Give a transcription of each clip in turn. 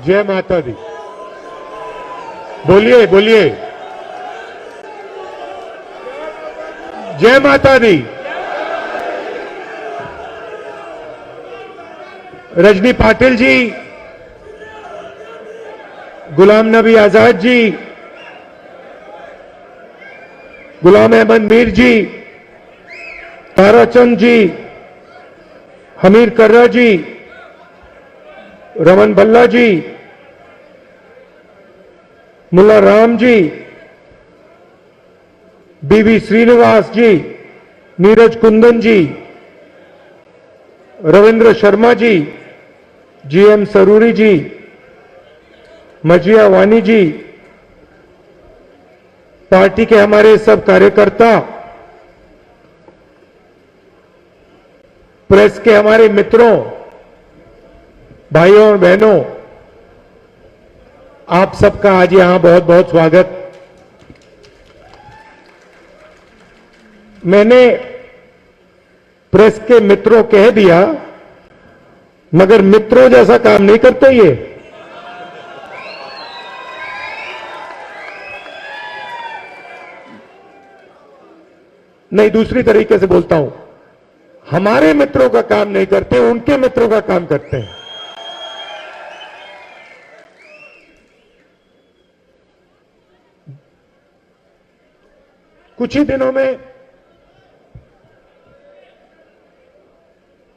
जय माता दी। बोलिए बोलिए, जय माता दी। रजनी पाटिल जी, गुलाम नबी आजाद जी, गुलाम अहमद मीर जी, ताराचंद जी, हमीर कर्रा जी, रमन भल्ला जी, मुल्ला राम जी, बीवी श्रीनिवास जी, नीरज कुंदन जी, रविंद्र शर्मा जी, जीएम सरूरी जी, मजिया वानी जी, पार्टी के हमारे सब कार्यकर्ता, प्रेस के हमारे मित्रों, भाइयों और बहनों, आप सबका आज यहां बहुत बहुत स्वागत। मैंने प्रेस के मित्रों कह दिया, मगर मित्रों जैसा काम नहीं करते ये। नहीं, दूसरी तरीके से बोलता हूं, हमारे मित्रों का काम नहीं करते, उनके मित्रों का काम करते हैं। कुछ ही दिनों में,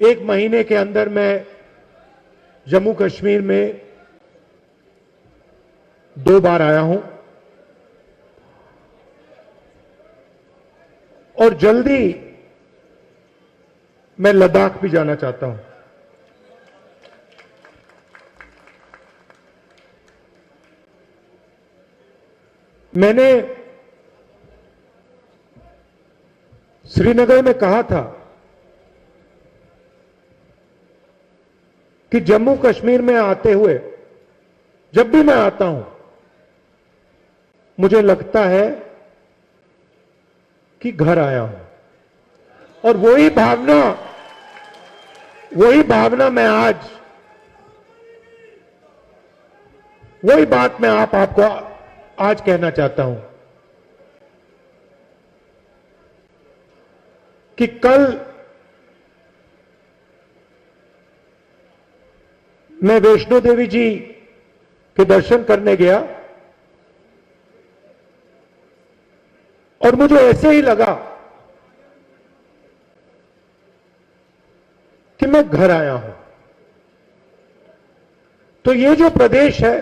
एक महीने के अंदर मैं जम्मू कश्मीर में 2 बार आया हूं और जल्दी मैं लद्दाख भी जाना चाहता हूं। मैंने श्रीनगर में कहा था कि जम्मू कश्मीर में आते हुए जब भी मैं आता हूं, मुझे लगता है कि घर आया हूं। और वही भावना मैं आज, वही बात मैं आपको आज कहना चाहता हूं कि कल मैं वैष्णो देवी जी के दर्शन करने गया और मुझे ऐसे ही लगा कि मैं घर आया हूं। तो ये जो प्रदेश है,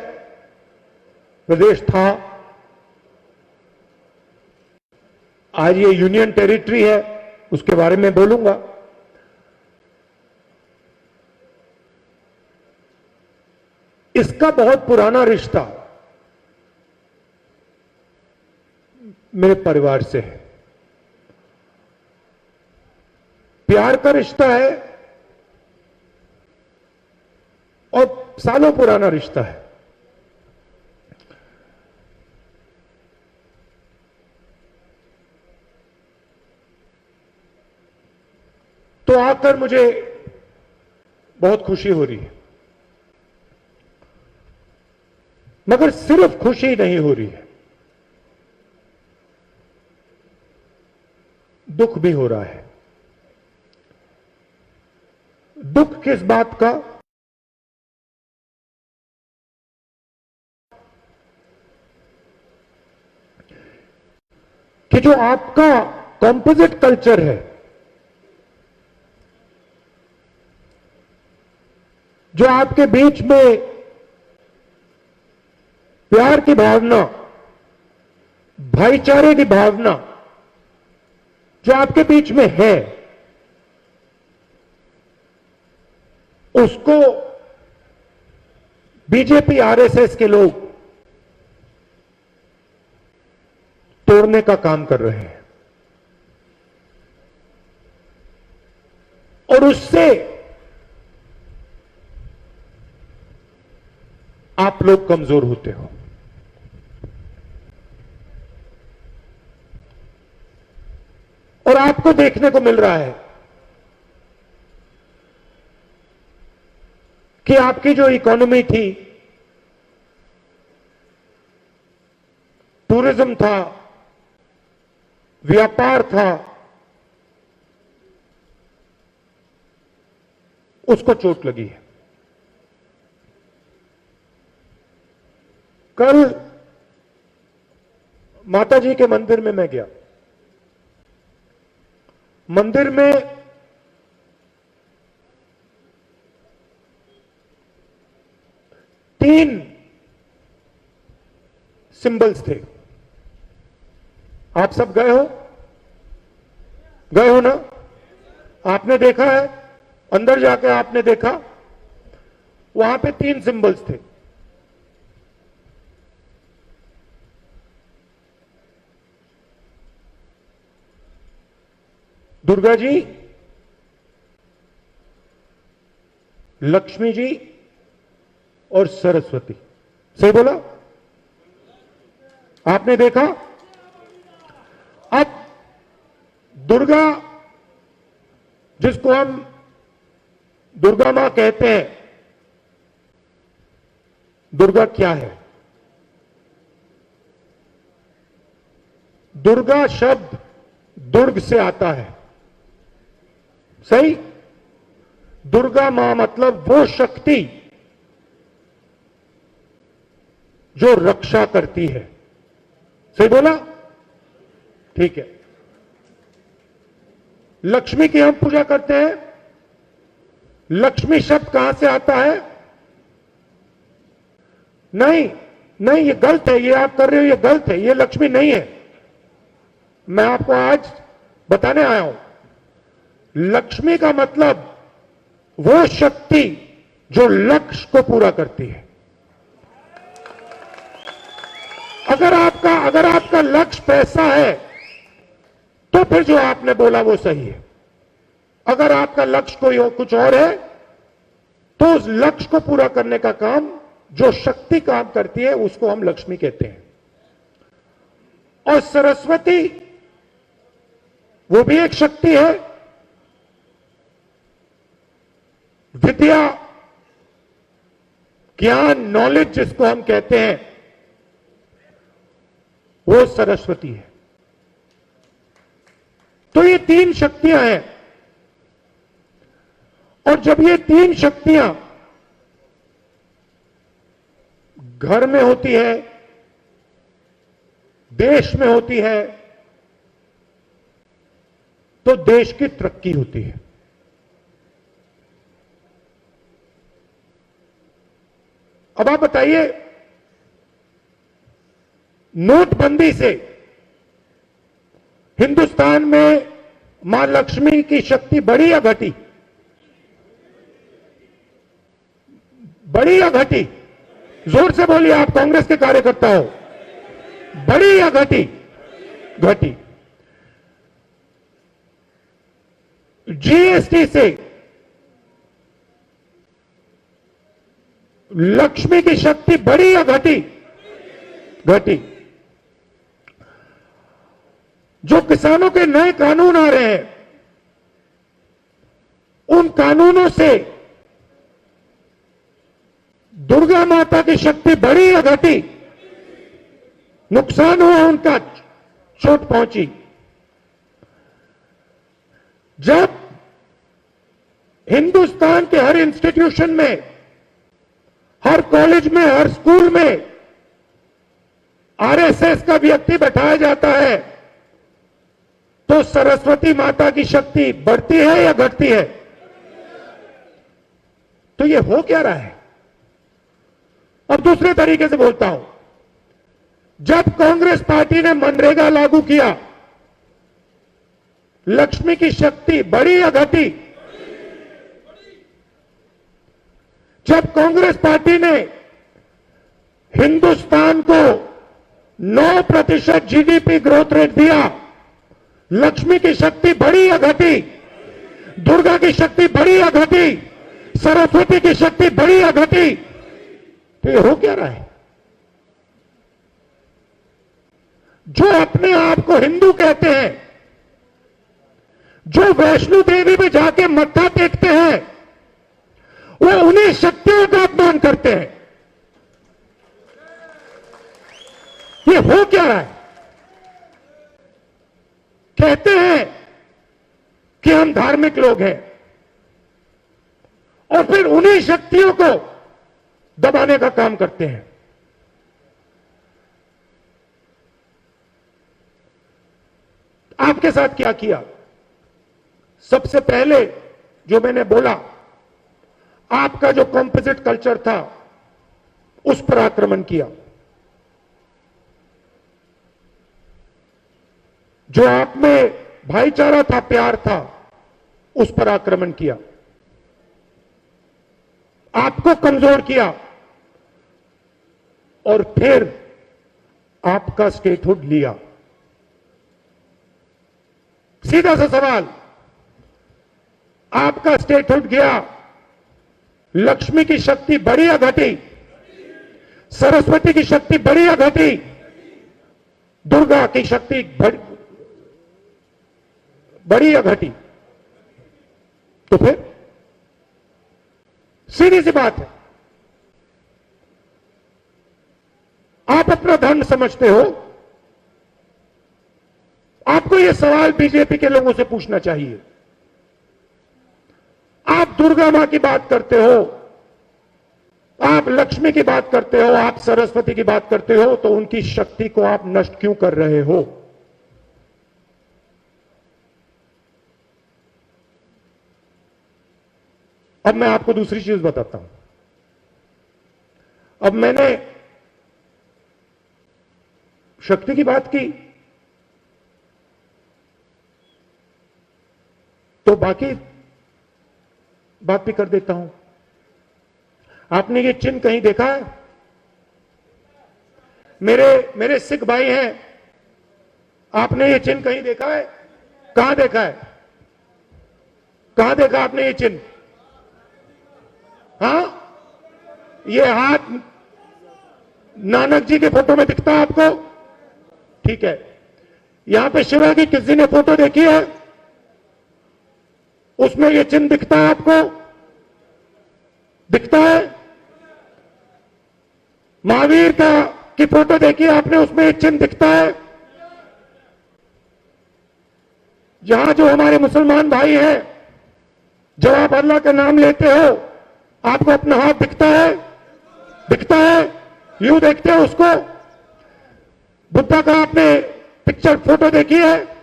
प्रदेश था, आज ये यूनियन टेरिटरी है, उसके बारे में बोलूंगा। इसका बहुत पुराना रिश्ता मेरे परिवार से है, प्यार का रिश्ता है और सालों पुराना रिश्ता है। तो आकर मुझे बहुत खुशी हो रही है, मगर सिर्फ खुशी नहीं हो रही है, दुख भी हो रहा है। दुख किस बात का? कि जो आपका कॉम्पोजिट कल्चर है, जो आपके बीच में प्यार की भावना, भाईचारे की भावना जो आपके बीच में है, उसको बीजेपी आरएसएस के लोग तोड़ने का काम कर रहे हैं और उससे आप लोग कमजोर होते हो। और आपको देखने को मिल रहा है कि आपकी जो इकोनॉमी थी टूरिज्म था, व्यापार था, उसको चोट लगी है। कल माता जी के मंदिर में मैं गया। मंदिर में तीन सिंबल्स थे। आप सब गए हो? गए हो ना? आपने देखा है? अंदर जाके आपने देखा? वहां पे तीन सिंबल्स थे। दुर्गा जी, लक्ष्मी जी और सरस्वती। सही बोला? आपने देखा? अब दुर्गा, जिसको हम दुर्गा मां कहते हैं, दुर्गा क्या है? दुर्गा शब्द दुर्ग से आता है। सही? दुर्गा मां मतलब वो शक्ति जो रक्षा करती है। सही बोला? ठीक है। लक्ष्मी की हम पूजा करते हैं। लक्ष्मी शब्द कहां से आता है? नहीं नहीं, ये गलत है, ये आप कर रहे हो, ये गलत है, ये लक्ष्मी नहीं है। मैं आपको आज बताने आया हूं, लक्ष्मी का मतलब वो शक्ति जो लक्ष्य को पूरा करती है। अगर आपका लक्ष्य पैसा है तो फिर जो आपने बोला वो सही है। अगर आपका लक्ष्य कोई कुछ और है तो उस लक्ष्य को पूरा करने का काम जो शक्ति काम करती है उसको हम लक्ष्मी कहते हैं। और सरस्वती वो भी एक शक्ति है। विद्या, ज्ञान, नॉलेज जिसको हम कहते हैं, वो सरस्वती है। तो ये तीन शक्तियां हैं। और जब ये तीन शक्तियां घर में होती है, देश में होती है, तो देश की तरक्की होती है। अब आप बताइए, नोटबंदी से हिंदुस्तान में मां लक्ष्मी की शक्ति बढ़ी या घटी? बढ़ी या घटी? जोर से बोलिए, आप कांग्रेस के कार्यकर्ता हो। बढ़ी या घटी? घटी। जीएसटी से लक्ष्मी की शक्ति बढ़ी या घटी? घटी। जो किसानों के नए कानून आ रहे हैं, उन कानूनों से दुर्गा माता की शक्ति बढ़ी या घटी? नुकसान हुआ उनका, चोट पहुंची। जब हिंदुस्तान के हर इंस्टीट्यूशन में, हर कॉलेज में, हर स्कूल में आरएसएस का व्यक्ति बैठाया जाता है, तो सरस्वती माता की शक्ति बढ़ती है या घटती है? तो ये हो क्या रहा है? अब दूसरे तरीके से बोलता हूं, जब कांग्रेस पार्टी ने मनरेगा लागू किया, लक्ष्मी की शक्ति बढ़ी या घटी? जब कांग्रेस पार्टी ने हिंदुस्तान को 9% जीडीपी ग्रोथ रेट दिया, लक्ष्मी की शक्ति बढ़ी या घटी? दुर्गा की शक्ति बढ़ी या घटी? सरस्वती की शक्ति बढ़ी या घटी? तो ये हो क्या रहा है? जो अपने आप को हिंदू कहते हैं, जो वैष्णो देवी में जाके मत्था टेकते हैं, वो उन्हीं शक्तियों का अपमान करते हैं। ये हो क्या रहा है? कहते हैं कि हम धार्मिक लोग हैं और फिर उन्हीं शक्तियों को दबाने का काम करते हैं। आपके साथ क्या किया? सबसे पहले जो मैंने बोला, आपका जो कॉम्पोजिट कल्चर था उस पर आक्रमण किया। जो आप में भाईचारा था, प्यार था, उस पर आक्रमण किया। आपको कमजोर किया और फिर आपका स्टेटहुड लिया। सीधा सा सवाल, आपका स्टेटहुड गया, लक्ष्मी की शक्ति बढ़ी या घटी? सरस्वती की शक्ति बढ़ी या घटी? दुर्गा की शक्ति बढ़ी या घटी? तो फिर सीधी सी बात है, आप अपना धर्म समझते हो, आपको यह सवाल बीजेपी के लोगों से पूछना चाहिए। आप दुर्गा मां की बात करते हो, आप लक्ष्मी की बात करते हो, आप सरस्वती की बात करते हो, तो उनकी शक्ति को आप नष्ट क्यों कर रहे हो? अब मैं आपको दूसरी चीज बताता हूं। अब मैंने शक्ति की बात की, तो बाकी बात भी कर देता हूं। आपने ये चिन्ह कहीं देखा है? मेरे सिख भाई हैं, आपने ये चिन्ह कहीं देखा है? कहां देखा है? कहां देखा आपने ये चिन्ह? हाँ, ये हाथ नानक जी के फोटो में दिखता है आपको? ठीक है। यहां पे शिवा की किसी ने फोटो देखी है? उसमें ये चिन्ह दिखता है आपको? दिखता है? महावीर की फोटो देखी आपने, उसमें ये चिन्ह दिखता है? यहां जो हमारे मुसलमान भाई हैं, जब आप अल्लाह का नाम लेते हो, आपको अपना हाथ दिखता है? दिखता है? यूं देखते हो उसको? बुद्धा का आपने पिक्चर फोटो देखी है?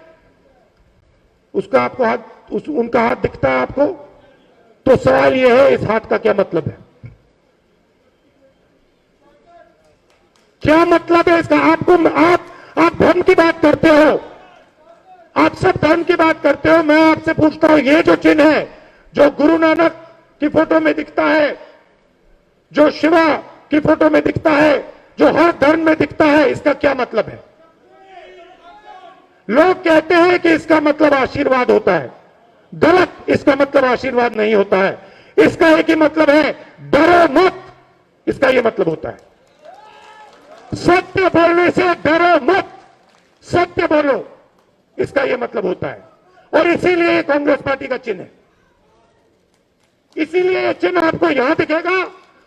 उसका आपको हाथ, उनका हाथ दिखता है आपको? तो सवाल यह है, इस हाथ का क्या मतलब है? क्या मतलब है इसका? आप धर्म की बात करते हो, आप सब धर्म की बात करते हो। मैं आपसे पूछता हूं, ये जो चिन्ह है, जो गुरु नानक की फोटो में दिखता है, जो शिवा की फोटो में दिखता है, जो हर धर्म में दिखता है, इसका क्या मतलब है? लोग कहते हैं कि इसका मतलब आशीर्वाद होता है। गलत, इसका मतलब आशीर्वाद नहीं होता है। इसका एक ही मतलब है, डरो मत। इसका यह मतलब होता है, सत्य बोलने से डरो मत, सत्य बोलो, इसका यह मतलब होता है। और इसीलिए कांग्रेस पार्टी का चिन्ह है। इसीलिए यह चिन्ह आपको यहां दिखेगा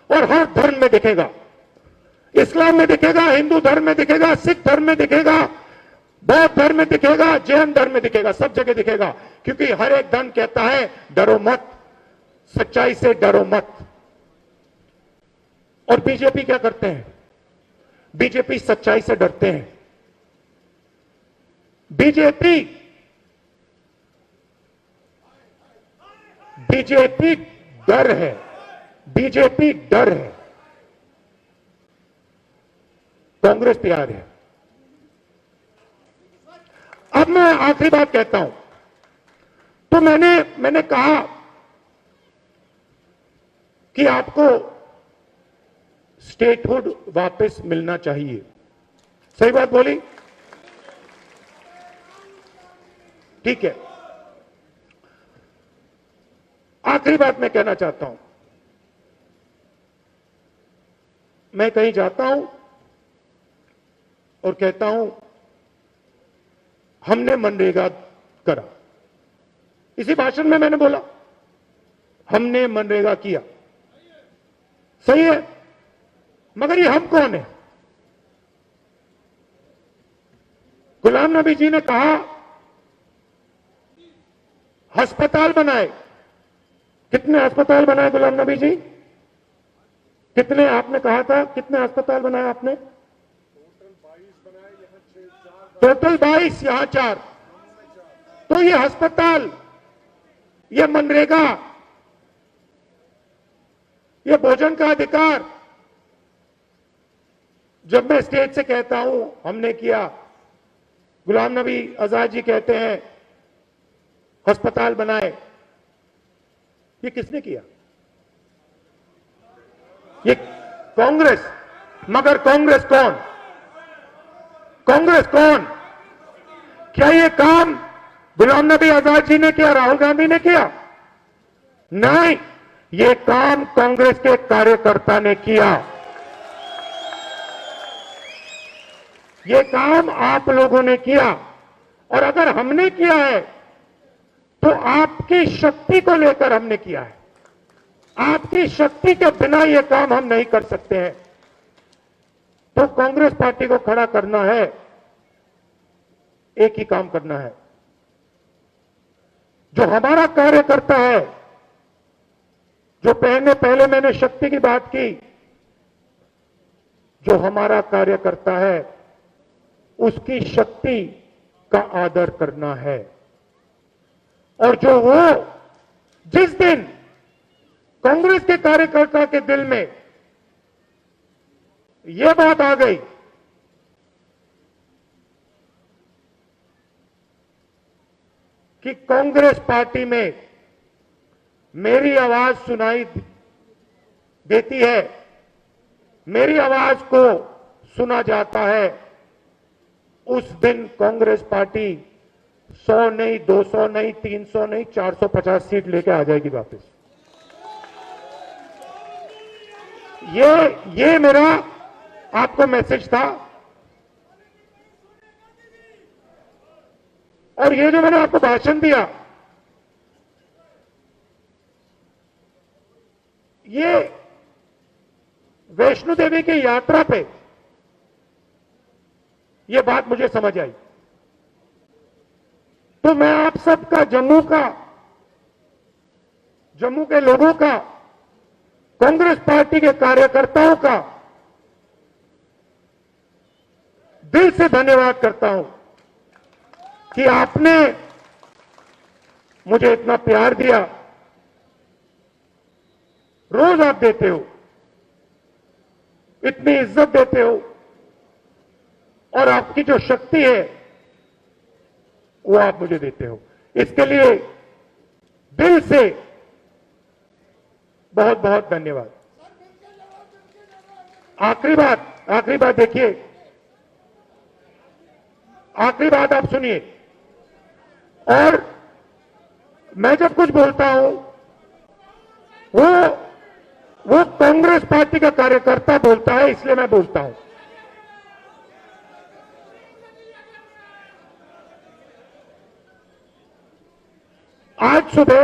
और हर धर्म में दिखेगा। इस्लाम में दिखेगा, हिंदू धर्म में दिखेगा, सिख धर्म में दिखेगा, बौद्ध धर्म में दिखेगा, जैन धर्म में दिखेगा, सब जगह दिखेगा। क्योंकि हर एक धर्म कहता है डरो मत, सच्चाई से डरो मत। और बीजेपी क्या करते हैं? बीजेपी सच्चाई से डरते हैं। बीजेपी डर है, बीजेपी डर है, कांग्रेस तैयार है। अब मैं आखिरी बात कहता हूं। तो मैंने कहा कि आपको स्टेटहुड वापस मिलना चाहिए। सही बात बोली? ठीक है। आखिरी बात मैं कहना चाहता हूं। मैं कहीं जाता हूं और कहता हूं हमने मनरेगा करा। इसी भाषण में मैंने बोला हमने मनरेगा किया। सही है, मगर ये हम कौन है? गुलाम नबी जी ने कहा अस्पताल बनाए। कितने अस्पताल बनाए गुलाम नबी जी? कितने आपने कहा था? कितने अस्पताल बनाए आपने? टोटल 22, यहां 4। तो ये अस्पताल, ये मनरेगा, ये भोजन का अधिकार, जब मैं स्टेज से कहता हूं हमने किया, गुलाम नबी आजाद जी कहते हैं अस्पताल बनाए, ये किसने किया? ये कांग्रेस। मगर कांग्रेस कौन? कांग्रेस कौन? क्या ये काम गुलाम नबी आजाद जी ने किया, राहुल गांधी ने किया? नहीं, ये काम कांग्रेस के कार्यकर्ता ने किया। ये काम आप लोगों ने किया। और अगर हमने किया है तो आपकी शक्ति को लेकर हमने किया है। आपकी शक्ति के बिना यह काम हम नहीं कर सकते हैं। तो कांग्रेस पार्टी को खड़ा करना है, एक ही काम करना है। जो हमारा कार्यकर्ता है, जो पहले मैंने शक्ति की बात की, जो हमारा कार्यकर्ता है उसकी शक्ति का आदर करना है। और जो वो जिस दिन कांग्रेस के कार्यकर्ता के दिल में यह बात आ गई कि कांग्रेस पार्टी में मेरी आवाज सुनाई देती है, मेरी आवाज को सुना जाता है, उस दिन कांग्रेस पार्टी 100 नहीं, 200 नहीं, 300 नहीं, 450 सीट लेके आ जाएगी वापस। ये मेरा आपको मैसेज था। और ये जो मैंने आपको भाषण दिया, ये वैष्णो देवी की यात्रा पे ये बात मुझे समझ आई। तो मैं आप सबका, जम्मू के लोगों का, कांग्रेस पार्टी के कार्यकर्ताओं का दिल से धन्यवाद करता हूं कि आपने मुझे इतना प्यार दिया। रोज आप देते हो, इतनी इज्जत देते हो, और आपकी जो शक्ति है वो आप मुझे देते हो। इसके लिए दिल से बहुत बहुत धन्यवाद। आखिरी बात देखिए, आखिरी बात आप सुनिए। और मैं जब कुछ बोलता हूं वो कांग्रेस पार्टी का कार्यकर्ता बोलता है, इसलिए मैं बोलता हूं। आज सुबह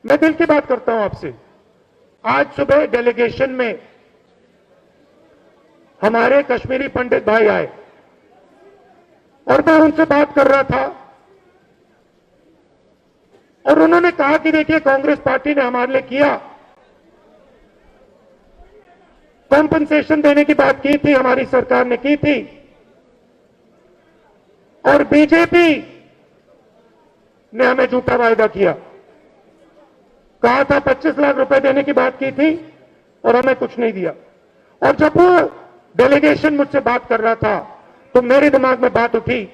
मैं दिल की बात करता हूं आपसे। आज सुबह डेलीगेशन में हमारे कश्मीरी पंडित भाई आए और मैं उनसे बात कर रहा था और उन्होंने कहा कि देखिए, कांग्रेस पार्टी ने हमारे लिए किया, कॉम्पनसेशन देने की बात की थी, हमारी सरकार ने की थी, और बीजेपी ने हमें झूठा वायदा किया। कहा था 25 लाख रुपए देने की बात की थी और हमें कुछ नहीं दिया। और जब वो डेलीगेशन मुझसे बात कर रहा था तो मेरे दिमाग में बात उठी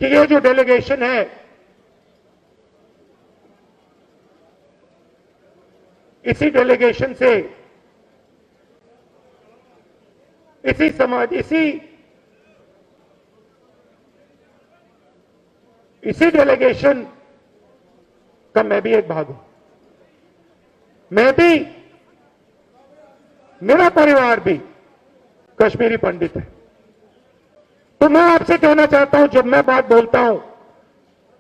कि ये जो डेलीगेशन है, इसी डेलीगेशन से, इसी समाज, इसी डेलीगेशन का मैं भी एक भाग हूं। मैं भी, मेरा परिवार भी कश्मीरी पंडित है। तो मैं आपसे कहना चाहता हूं, जब मैं बात बोलता हूं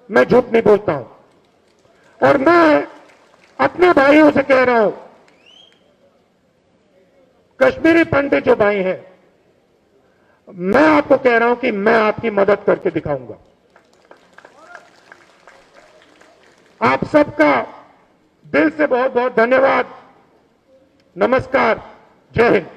मैं झूठ नहीं बोलता हूं। और मैं अपने भाइयों से कह रहा हूं, कश्मीरी पंडित जो भाई हैं, मैं आपको कह रहा हूं कि मैं आपकी मदद करके दिखाऊंगा। आप सबका दिल से बहुत बहुत धन्यवाद। नमस्कार। जय हिंद।